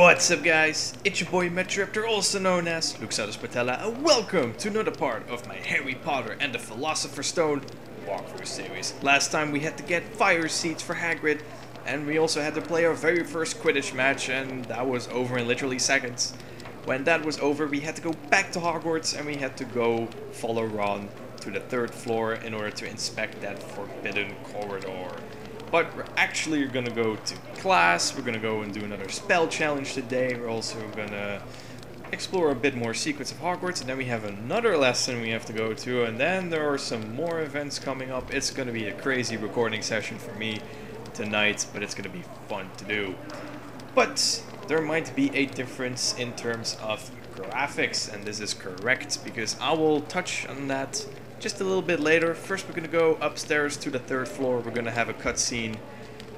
What's up guys, it's your boy Metriptor, also known as Luxatus Patella, and welcome to another part of my Harry Potter and the Philosopher's Stone walkthrough series. Last time we had to get fire seeds for Hagrid, and we also had to play our very first Quidditch match, and that was over in literally seconds. When that was over, we had to go back to Hogwarts and we had to go follow Ron to the 3rd floor in order to inspect that forbidden corridor. But we're actually gonna go to class, we're gonna go and do another spell challenge today, we're also gonna explore a bit more secrets of Hogwarts, and then we have another lesson we have to go to, and then there are some more events coming up. It's gonna be a crazy recording session for me tonight, but it's gonna be fun to do. But there might be a difference in terms of graphics, and this is correct, because I will touch on that just a little bit later. First we're gonna go upstairs to the 3rd floor, we're gonna have a cutscene,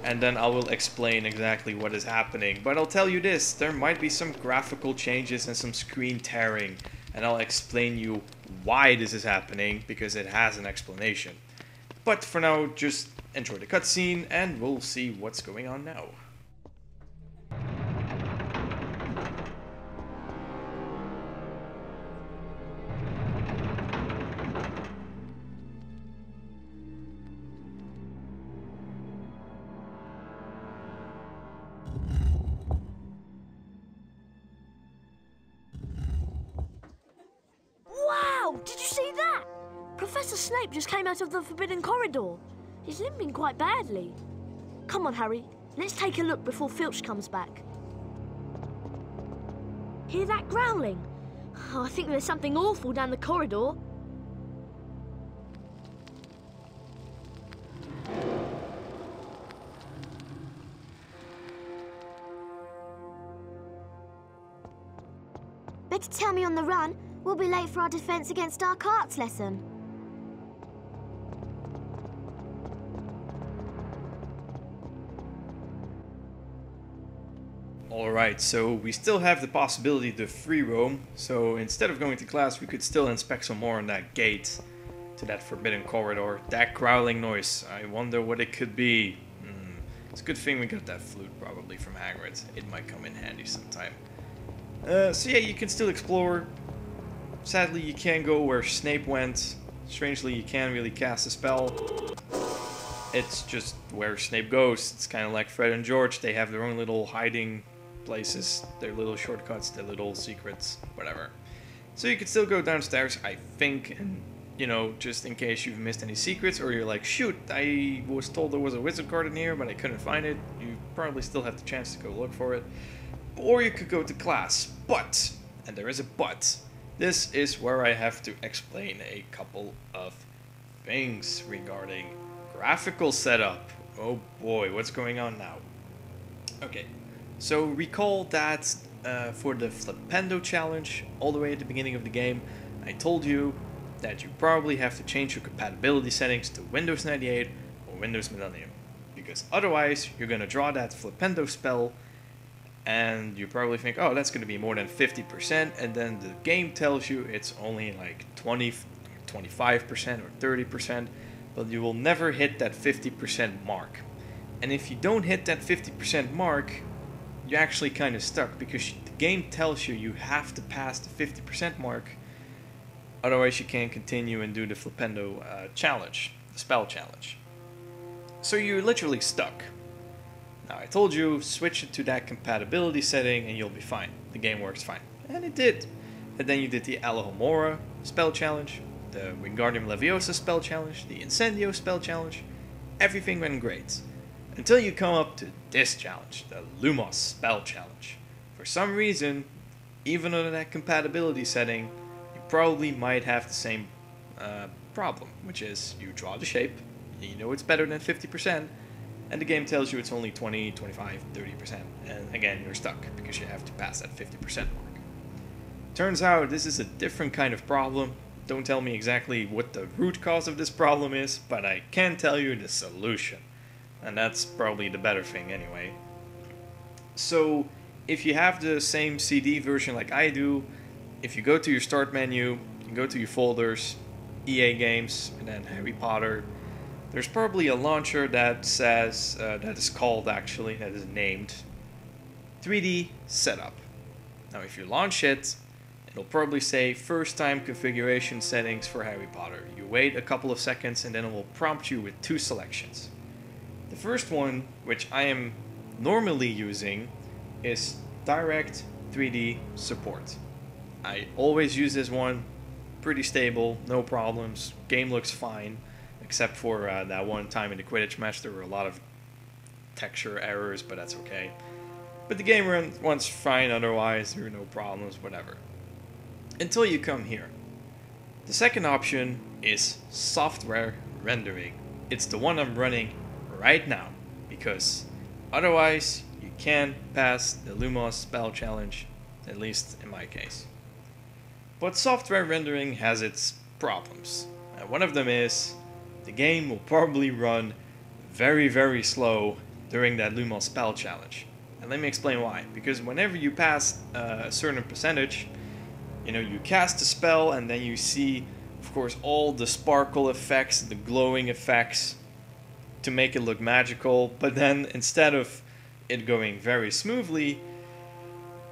and then I will explain exactly what is happening. But I'll tell you this, there might be some graphical changes and some screen tearing, and I'll explain you why this is happening, because it has an explanation. But for now, just enjoy the cutscene, and we'll see what's going on now. Wow! Did you see that? Professor Snape just came out of the Forbidden Corridor. He's limping quite badly. Come on, Harry. Let's take a look before Filch comes back. Hear that growling? Oh, I think there's something awful down the corridor. Better tell me on the run. We'll be late for our defense against dark arts lesson. Alright, so we still have the possibility to free roam, so instead of going to class we could still inspect some more on that gate to that forbidden corridor. That growling noise, I wonder what it could be. It's a good thing we got that flute probably from Hagrid. It might come in handy sometime. So yeah, you can still explore. Sadly, you can't go where Snape went. Strangely, you can't really cast a spell. It's just where Snape goes. It's kind of like Fred and George. They have their own little hiding places, their little shortcuts, their little secrets, whatever. So you can still go downstairs, I think, and, you know, just in case you've missed any secrets, or you're like, shoot, I was told there was a wizard card in here, but I couldn't find it. You probably still have the chance to go look for it. Or you could go to class, but, and there is a but, this is where I have to explain a couple of things regarding graphical setup. Oh boy, what's going on now? Okay, so recall that for the Flipendo challenge, all the way at the beginning of the game, I told you that you probably have to change your compatibility settings to Windows 98 or Windows Millennium, because otherwise you're going to draw that Flipendo spell and you probably think, oh, that's going to be more than 50%, and then the game tells you it's only like 20, 25% or 30%, but you will never hit that 50% mark. And if you don't hit that 50% mark, you're actually kind of stuck, because the game tells you you have to pass the 50% mark, otherwise you can't continue and do the Flipendo challenge, the spell challenge. So you're literally stuck. Now I told you, switch it to that compatibility setting and you'll be fine. The game works fine. And it did. And then you did the Alohomora spell challenge, the Wingardium Leviosa spell challenge, the Incendio spell challenge. Everything went great. Until you come up to this challenge, the Lumos spell challenge. For some reason, even under that compatibility setting, you probably might have the same problem, which is you draw the shape, you know it's better than 50%, and the game tells you it's only 20, 25, 30%, and again you're stuck because you have to pass that 50% mark. Turns out this is a different kind of problem. Don't tell me exactly what the root cause of this problem is, but I can tell you the solution. And that's probably the better thing anyway. So, if you have the same CD version like I do, if you go to your start menu, you go to your folders, EA Games, and then Harry Potter, there's probably a launcher that says, that is called actually, that is named 3D setup. Now if you launch it, it'll probably say first time configuration settings for Harry Potter. You wait a couple of seconds and then it will prompt you with two selections. The first one, which I am normally using, is direct 3D support. I always use this one, pretty stable, no problems, game looks fine, except for that one time in the Quidditch match there were a lot of texture errors, but that's okay. But the game runs fine otherwise, there are no problems, whatever. Until you come here. The second option is software rendering. It's the one I'm running right now, because otherwise you can't pass the Lumos spell challenge, at least in my case. But software rendering has its problems. One of them is the game will probably run very, very slow during that Lumos spell challenge. And let me explain why. Because whenever you pass a certain percentage, you cast a spell and then you see, of course, all the sparkle effects, the glowing effects to make it look magical. But then instead of it going very smoothly,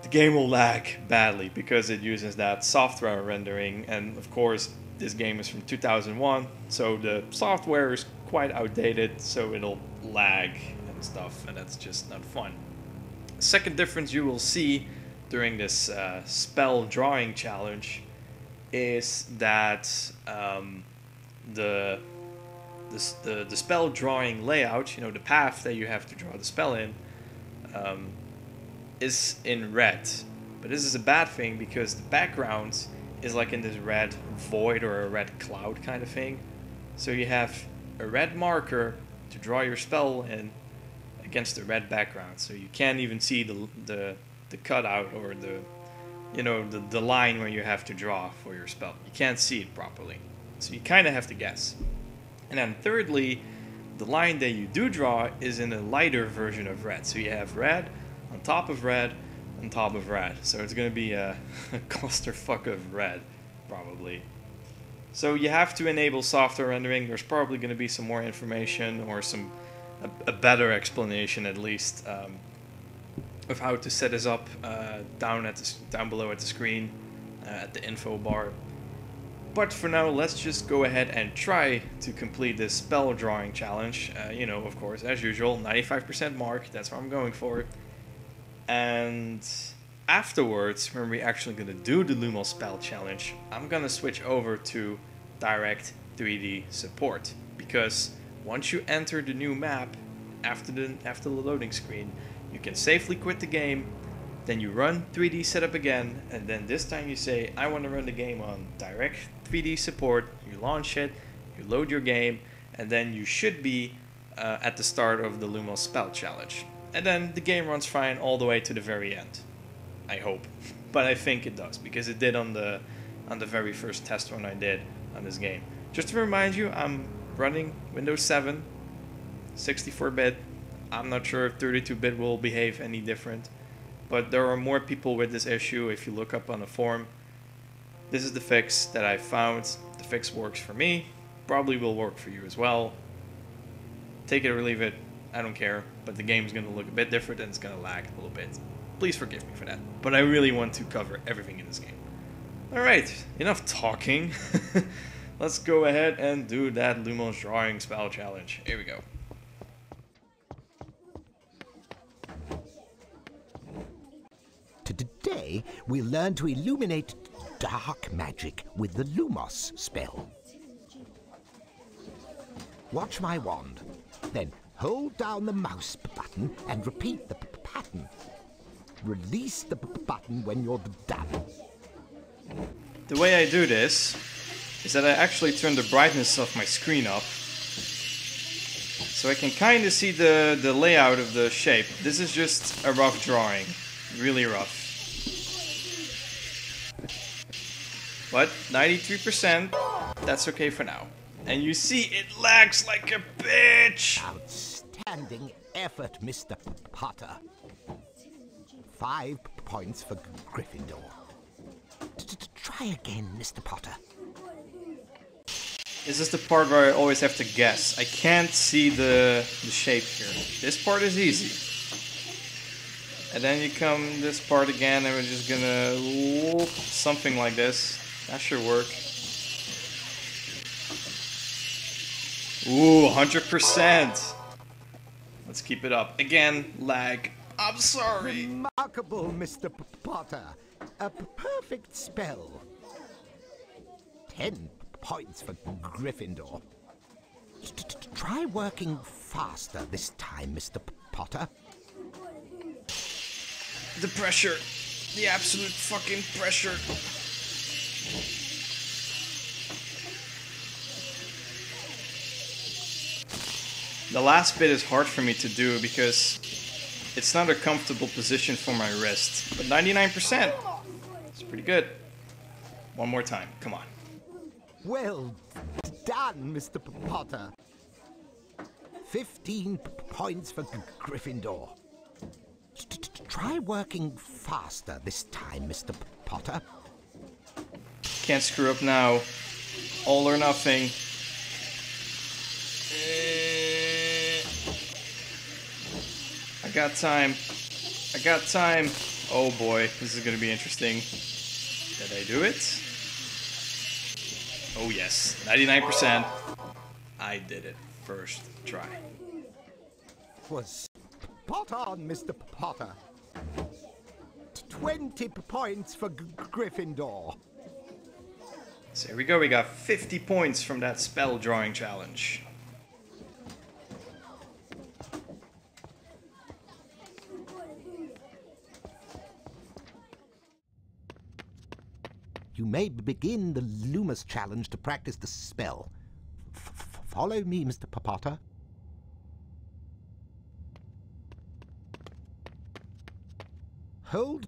the game will lag badly because it uses that software rendering. And of course, this game is from 2001, so the software is quite outdated, so it'll lag and stuff, and that's just not fun. Second difference you will see during this spell drawing challenge is that the spell drawing layout, the path that you have to draw the spell in, is in red. But this is a bad thing because the background is like in this red void or a red cloud kind of thing. So you have a red marker to draw your spell in against the red background. So you can't even see the cutout or the line where you have to draw for your spell. You can't see it properly. So you kind of have to guess. And then thirdly, the line that you do draw is in a lighter version of red. So you have red on top of red on top of red. So it's going to be a clusterfuck of red, probably. So you have to enable software rendering. There's probably going to be some more information or a better explanation at least of how to set this up down below at the screen at the info bar. But for now, let's just go ahead and try to complete this spell drawing challenge. Of course, as usual, 95% mark. That's what I'm going for. And afterwards, when we're actually going to do the Lumos spell challenge, I'm going to switch over to direct 3D support. Because once you enter the new map, after the loading screen, you can safely quit the game, then you run 3D setup again, and then this time you say, I want to run the game on direct 3D support, you launch it, you load your game, and then you should be at the start of the Lumos spell challenge. And then the game runs fine all the way to the very end. I hope. But I think it does, because it did on the very first test run I did on this game. Just to remind you, I'm running Windows 7, 64-bit. I'm not sure if 32-bit will behave any different. But there are more people with this issue if you look up on the forum. This is the fix that I found. The fix works for me. Probably will work for you as well. Take it or leave it. I don't care. But the game's going to look a bit different and it's going to lag a little bit. Please forgive me for that. But I really want to cover everything in this game. Alright, enough talking. Let's go ahead and do that Lumos drawing spell challenge. Here we go. Today, we'll learn to illuminate dark magic with the Lumos spell. Watch my wand. Then hold down the mouse button and repeat the pattern. Release the button when you're done. The way I do this is that I actually turn the brightness of my screen up, so I can kind of see the layout of the shape. This is just a rough drawing, really rough. But 93%, that's okay for now. And you see it lags like a bitch! Outstanding effort, Mr. Potter. 5 points for Gryffindor. Try again, Mr. Potter. This is the part where I always have to guess. I can't see the shape here. This part is easy. And then you come this part again, and we're just gonna whoop, something like this. That should work. Ooh, 100%. Let's keep it up. Again, lag. I'm sorry. Remarkable, Mr. Potter. A perfect spell. 10 points for Gryffindor. Try working faster this time, Mr. Potter. The pressure. The absolute fucking pressure. The last bit is hard for me to do because it's not a comfortable position for my wrist. But 99%. It's pretty good. One more time. Come on. Well done, Mr. Potter. 15 points for Gryffindor. Try working faster this time, Mr. Potter. Can't screw up now. All or nothing. I got time. I got time. Oh boy, this is gonna be interesting. Did I do it? Oh yes, 99%. I did it first try. Was spot on, Mr. Potter. 20 points for Gryffindor. So here we go, we got 50 points from that spell drawing challenge. You may begin the Lumos challenge to practice the spell. Follow me, Mr. Potter. Hold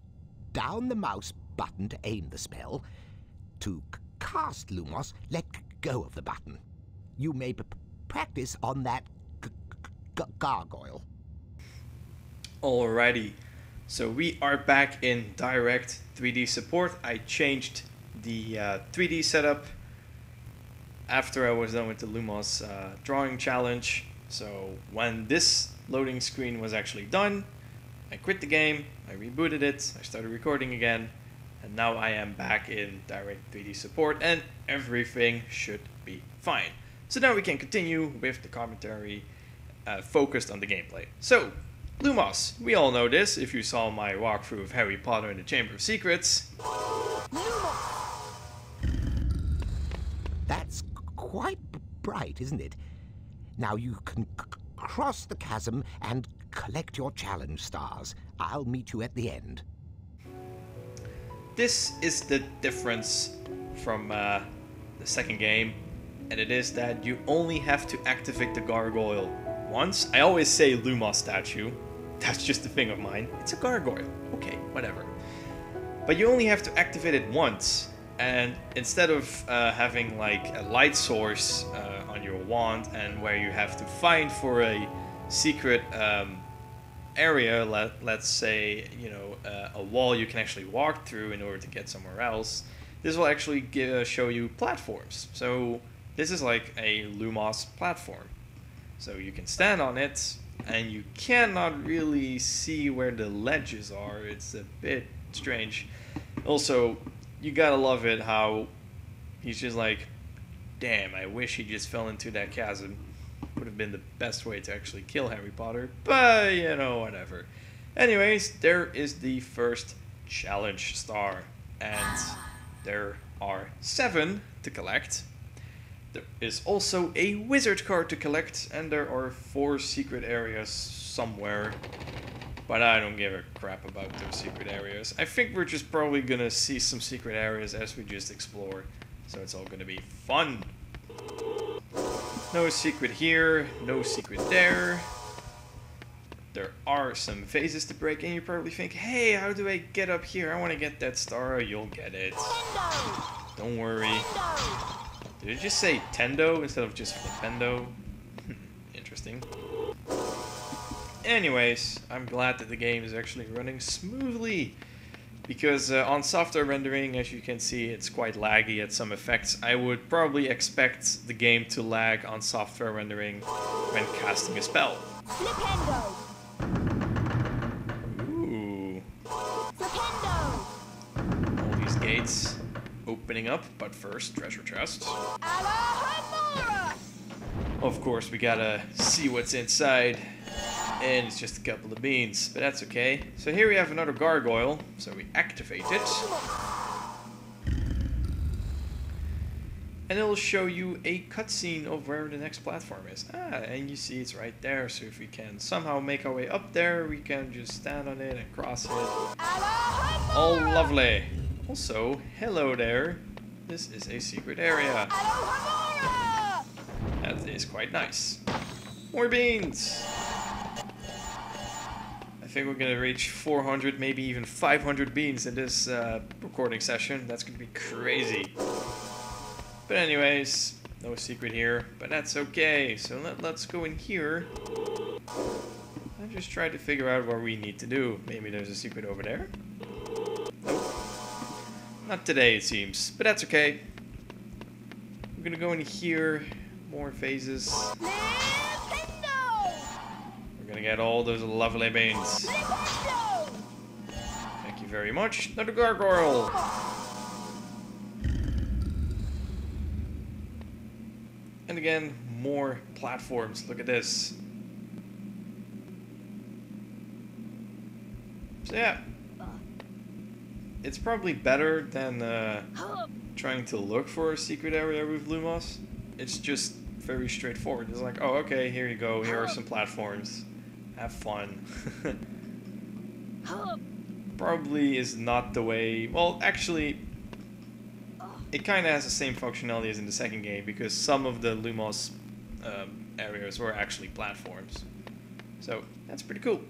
down the mouse button to aim the spell. To cast Lumos, let go of the button. You may practice on that gargoyle. Alrighty, so we are back in direct 3D support. I changed the 3D setup after I was done with the Lumos drawing challenge. So when this loading screen was actually done, I quit the game, I rebooted it, I started recording again, and now I am back in direct 3D support and everything should be fine. So now we can continue with the commentary focused on the gameplay. So, Lumos, we all know this if you saw my walkthrough of Harry Potter and the Chamber of Secrets. That's quite bright, isn't it? Now you can cross the chasm and collect your challenge stars. I'll meet you at the end. This is the difference from the second game, and it is that you only have to activate the gargoyle once. I always say Lumos statue. That's just a thing of mine. It's a gargoyle. Okay, whatever. But you only have to activate it once. And instead of having like a light source on your wand and where you have to find for a secret area, let's say, you know, a wall you can actually walk through in order to get somewhere else, this will actually show you platforms. So this is like a Lumos platform. So you can stand on it and you cannot really see where the ledges are. It's a bit strange. Also, you gotta love it how he's just like, damn, I wish he just fell into that chasm. Would have been the best way to actually kill Harry Potter, but you know, whatever. Anyways, there is the first challenge star, and there are 7 to collect. There is also a wizard card to collect, and there are 4 secret areas somewhere. But I don't give a crap about those secret areas. I think we're just probably gonna see some secret areas as we just explore. So it's all gonna be fun. No secret here, no secret there. There are some phases to break, and you probably think, hey, how do I get up here? I want to get that star. You'll get it. Don't worry. Did it just say Tendo instead of just Flipendo? Interesting. Anyways, I'm glad that the game is actually running smoothly. Because on software rendering, as you can see, it's quite laggy at some effects. I would probably expect the game to lag on software rendering when casting a spell. Flipendo. Ooh. gates opening up, but first, treasure chest. Of course, we gotta see what's inside, and it's just a couple of beans, but that's okay. So here we have another gargoyle, so we activate it. And it'll show you a cutscene of where the next platform is. And you see it's right there, so if we can somehow make our way up there, we can just stand on it and cross it. Oh, lovely. Also, hello there. This is a secret area. That is quite nice. More beans! I think we're gonna reach 400, maybe even 500 beans in this recording session. That's gonna be crazy. But anyways, no secret here, but that's okay. So let's go in here and just try to figure out what we need to do. Maybe there's a secret over there? Nope. Not today, it seems, but that's okay. We're gonna go in here. More phases. We're gonna get all those lovely beans. Thank you very much. Another gargoyle. And again, more platforms. Look at this. So yeah, it's probably better than trying to look for a secret area with Lumos. It's just very straightforward. It's like, oh, okay, here you go. Here are some platforms. Have fun. Probably is not the way... Well, actually, it kind of has the same functionality as in the second game, because some of the Lumos areas were actually platforms. So, that's pretty cool.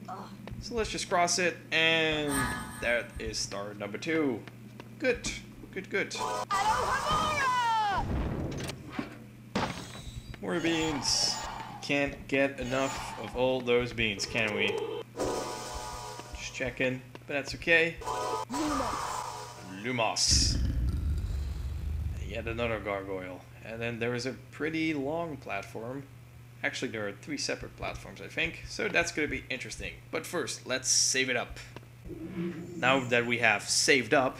So let's just cross it, and that is star number 2. Good. Good, good. More beans. Can't get enough of all those beans, can we? Just checking, but that's okay. Lumos. Yet another gargoyle. And then there is a pretty long platform. Actually, there are 3 separate platforms, I think. So that's going to be interesting. But first, let's save it up. Now that we have saved up,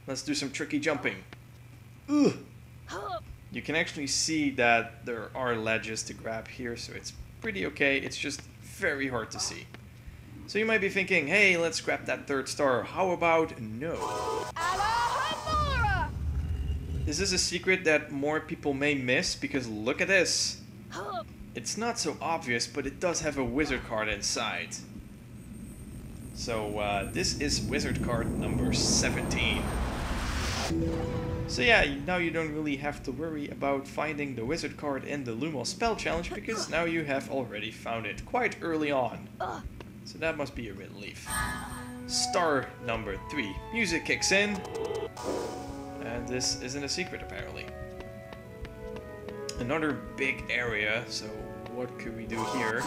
let's do some tricky jumping. Ugh. You can actually see that there are ledges to grab here, so it's pretty okay. It's just very hard to see. So you might be thinking, hey, let's grab that 3rd star. How about no? This is a secret that more people may miss, because look at this. It's not so obvious, but it does have a wizard card inside. So this is wizard card number 17. So yeah, now you don't really have to worry about finding the wizard card in the Lumos spell challenge, because now you have already found it quite early on. So that must be a relief. Star number 3. Music kicks in. And this isn't a secret, apparently. Another big area, so what could we do here?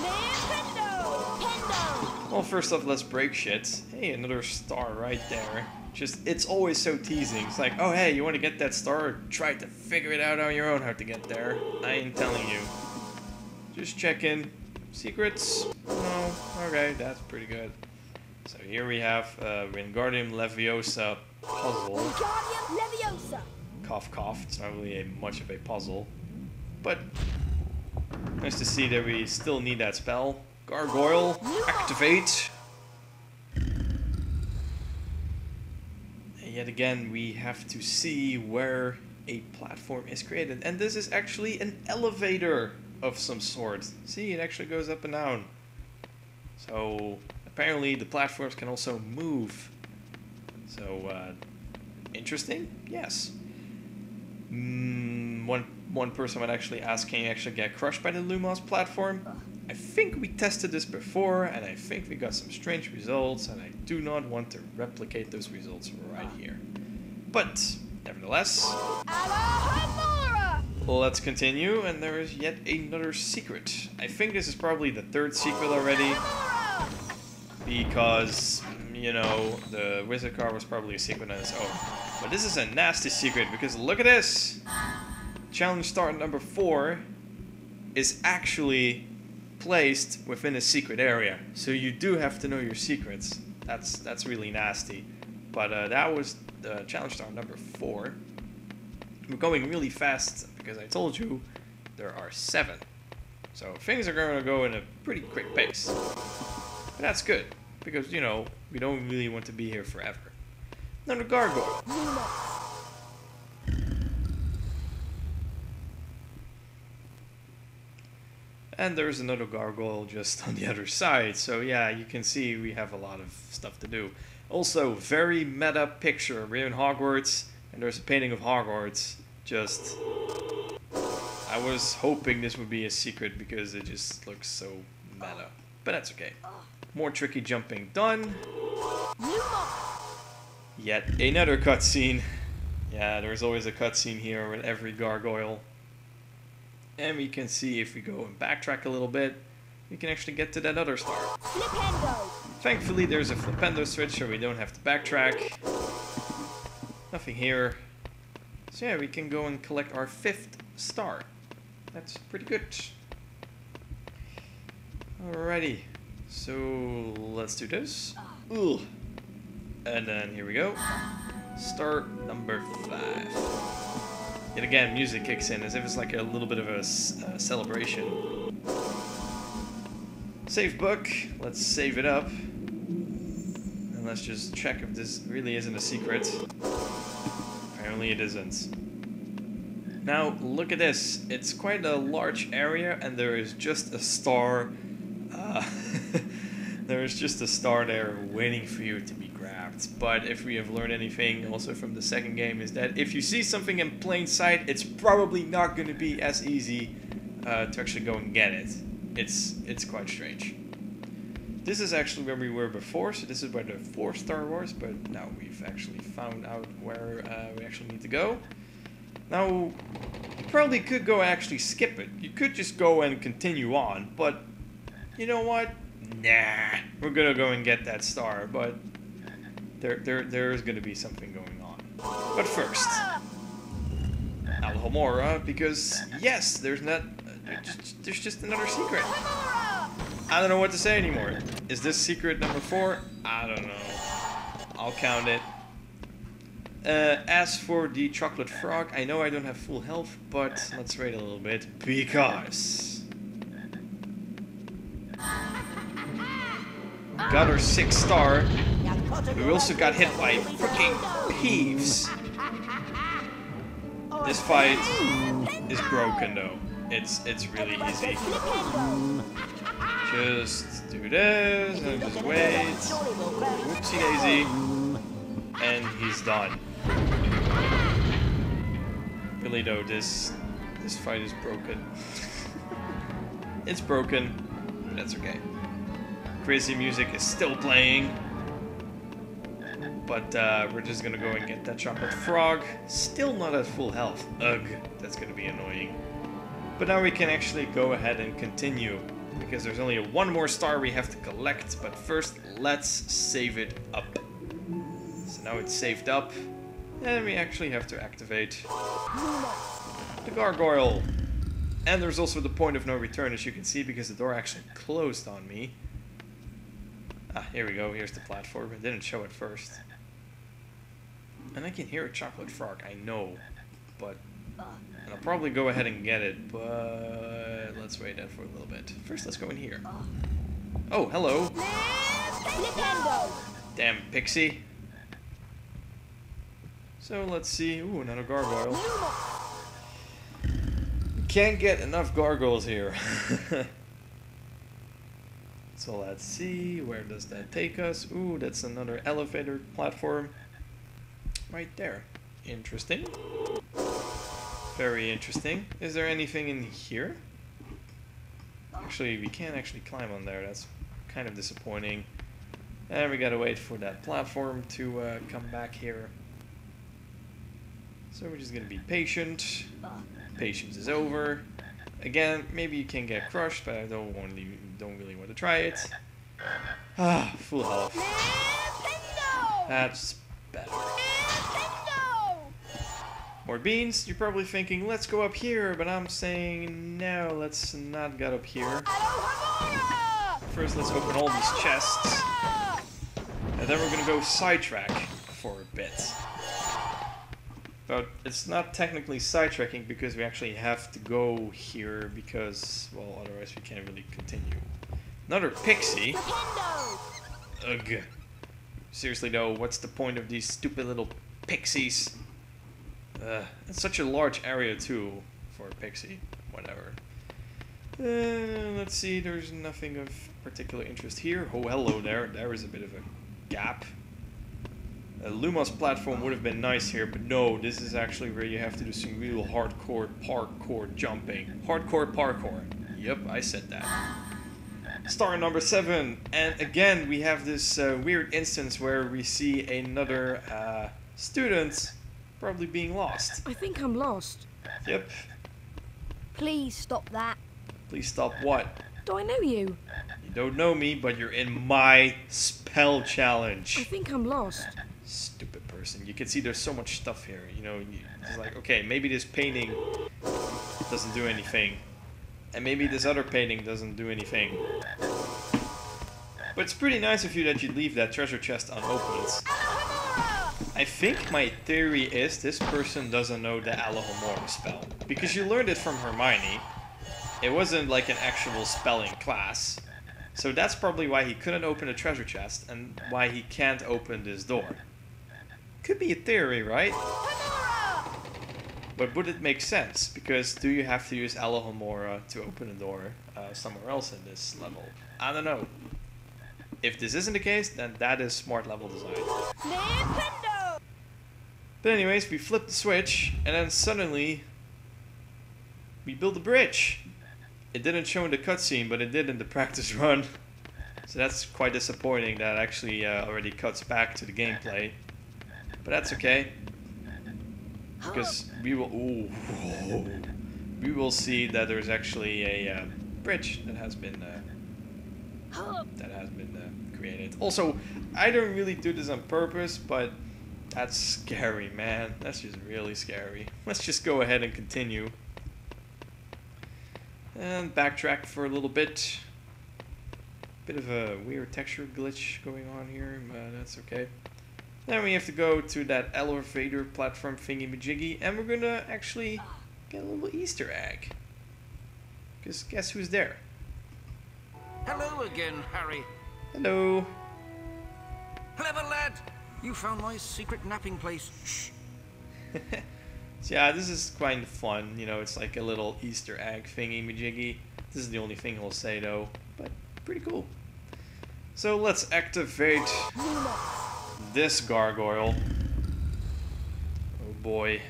Well, first off, let's break shit. Hey, another star right there. Just, it's always so teasing. It's like, oh hey, you want to get that star? Try to figure it out on your own how to get there. I ain't telling you. Just checking. Secrets? No. Okay, that's pretty good. So here we have Wingardium Leviosa puzzle. Wingardium Leviosa. Cough cough. It's not really much of a puzzle. But nice to see that we still need that spell. Gargoyle, activate. And yet again, we have to see where a platform is created. And this is actually an elevator of some sort. See, it actually goes up and down. So apparently the platforms can also move. So interesting? Yes. One person might actually ask, can you actually get crushed by the Lumos platform? I think we tested this before, and I think we got some strange results, and I do not want to replicate those results right here. But, nevertheless, let's continue, and there is yet another secret. I think this is probably the 3rd secret already, because, you know, the wizard card was probably a secret on its own. But this is a nasty secret, because look at this! Challenge star number 4 is actually placed within a secret area. So you do have to know your secrets. That's really nasty. But that was challenge star number 4. We're going really fast because I told you there are 7. So things are going to go in a pretty quick pace. But that's good, because, you know, we don't really want to be here forever. Now the gargoyle. And there's another gargoyle just on the other side. So yeah, you can see we have a lot of stuff to do. Also, very meta picture. We're in Hogwarts, and there's a painting of Hogwarts. Just... I was hoping this would be a secret because it just looks so meta. But that's okay. More tricky jumping done. Yet another cutscene. Yeah, there's always a cutscene here with every gargoyle. And we can see if we go and backtrack a little bit, we can actually get to that other star. Thankfully there's a flipendo switch, so we don't have to backtrack. Nothing here. So yeah, we can go and collect our 5th star. That's pretty good. Alrighty, so let's do this. Ugh. And then here we go. Star number 5. Yet again, music kicks in as if it's like a little bit of a celebration. Save book. Let's save it up. And let's just check if this really isn't a secret. Apparently it isn't. Now, look at this. It's quite a large area, and there is just a star. There is just a star there waiting for you to be grabbed. But if we have learned anything also from the second game, is that if you see something in plain sight, it's probably not going to be as easy to actually go and get it. It's quite strange. This is actually where we were before, so this is where the 4th star was, but now we've actually found out where we actually need to go. Now, you probably could go and actually skip it. You could just go and continue on, but you know what? Nah, we're gonna go and get that star, but there is gonna be something going on. But first, Alhomora, because yes, there's just another secret. I don't know what to say anymore. Is this secret number 4? I don't know. I'll count it. As for the chocolate frog, I know I don't have full health, but let's wait a little bit, because... Got our 6th star. We also got hit by freaking Peeves. This fight is broken though. It's really easy. Just do this and just wait. Whoopsie daisy. And he's done. Really though, this fight is broken. It's broken, but that's okay. Crazy music is still playing, but we're just gonna go and get that chocolate frog. Still not at full health. Ugh, that's gonna be annoying. But now we can actually go ahead and continue, because there's only one more star we have to collect. But first, let's save it up. So now it's saved up, and we actually have to activate the gargoyle. And there's also the point of no return, as you can see, because the door actually closed on me. Ah, here we go. Here's the platform. It didn't show it first. And I can hear a chocolate frog, I know. But... and I'll probably go ahead and get it, but... let's wait that for a little bit. First, let's go in here. Oh, hello. Damn pixie. So, let's see. Ooh, another gargoyle. Can't get enough gargoyles here. So let's see, where does that take us? Ooh, that's another elevator platform. Right there. Interesting. Very interesting. Is there anything in here? Actually, we can't actually climb on there. That's kind of disappointing. And we gotta wait for that platform to come back here. So we're just gonna be patient. Patience is over. Again, maybe you can get crushed, but I don't really want to try it. Ah, full health. That's better. More beans. You're probably thinking, let's go up here, but I'm saying no, let's not get up here. First, let's open all these chests, and then we're gonna go sidetrack for a bit. But it's not technically sidetracking because we actually have to go here because, well, otherwise we can't really continue. Another pixie. Ugh. Seriously though, what's the point of these stupid little pixies? It's such a large area too for a pixie. Whatever. Let's see, there's nothing of particular interest here. Oh, hello there. There is a bit of a gap. A Lumos platform would have been nice here, but no, this is actually where you have to do some real hardcore parkour jumping. Hardcore parkour. Yep, I said that. Star number 7. And again, we have this weird instance where we see another student probably being lost. I think I'm lost. Yep. Please stop that. Please stop what? Do I know you? You don't know me, but you're in my spell challenge. I think I'm lost. Stupid person. You can see there's so much stuff here. You know, it's like, okay, maybe this painting doesn't do anything. And maybe this other painting doesn't do anything. But it's pretty nice of you that you leave that treasure chest unopened. I think my theory is this person doesn't know the Alohomora spell. Because you learned it from Hermione. It wasn't like an actual spelling class. So that's probably why he couldn't open a treasure chest and why he can't open this door. Could be a theory, right? But would it make sense? Because do you have to use Alohomora to open a door somewhere else in this level? I don't know. If this isn't the case, then that is smart level design. Nintendo! But anyways, we flip the switch and then suddenly we build a bridge. It didn't show in the cutscene, but it did in the practice run. So that's quite disappointing that actually already cuts back to the gameplay. But that's okay. Because we will we will see that there's actually a bridge that has been created. Also, I don't really do this on purpose, but that's scary, man. That's just really scary. Let's just go ahead and continue. And backtrack for a little bit. Bit of a weird texture glitch going on here, but that's okay. Then we have to go to that elevator platform thingy-majiggy, and we're gonna actually get a little Easter egg. Because guess who's there? Hello again, Harry. Hello. Clever lad! You found my secret napping place. Shh. So yeah, this is kind of fun. You know, it's like a little Easter egg thingy-majiggy. This is the only thing he'll say though, but pretty cool. So let's activate this gargoyle. Oh boy.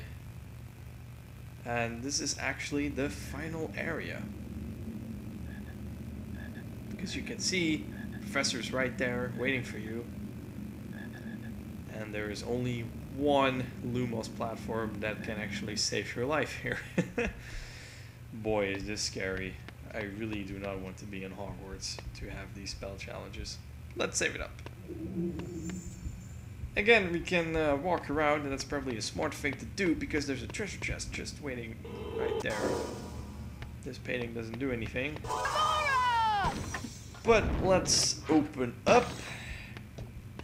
And this is actually the final area. Because you can see, the professor's right there, waiting for you. And there is only one Lumos platform that can actually save your life here. Boy, is this scary. I really do not want to be in Hogwarts to have these spell challenges. Let's save it up. Again, we can walk around, and that's probably a smart thing to do because there's a treasure chest just waiting right there. This painting doesn't do anything. But let's open up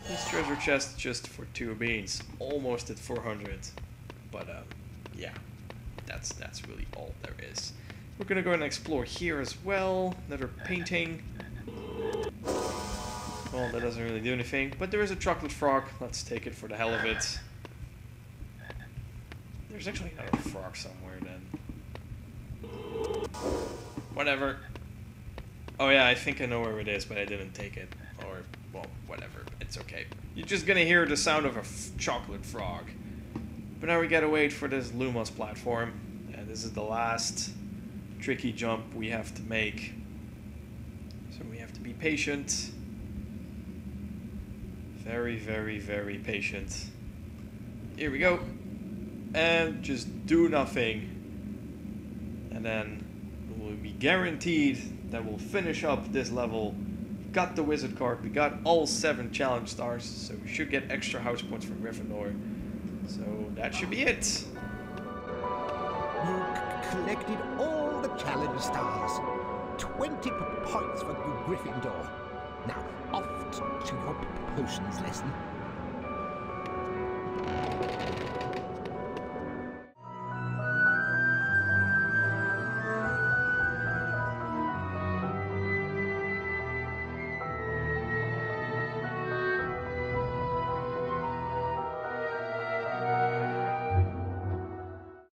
this treasure chest just for 2 beans. Almost at 400. But yeah, that's really all there is. We're gonna go and explore here as well. Another painting. Well, that doesn't really do anything, but there is a chocolate frog. Let's take it for the hell of it. There's actually another frog somewhere then. Whatever. Oh yeah, I think I know where it is, but I didn't take it. Or, well, whatever. It's okay. You're just gonna hear the sound of a chocolate frog. But now we gotta wait for this Lumos platform. And this is the last tricky jump we have to make. So we have to be patient. Very, very, very patient. Here we go. And just do nothing. And then we'll be guaranteed that we'll finish up this level. We got the wizard card. We got all 7 challenge stars. So we should get extra house points from Gryffindor. So that should be it. You collected all the challenge stars. 20 points for Gryffindor. Now, off to your potions lesson.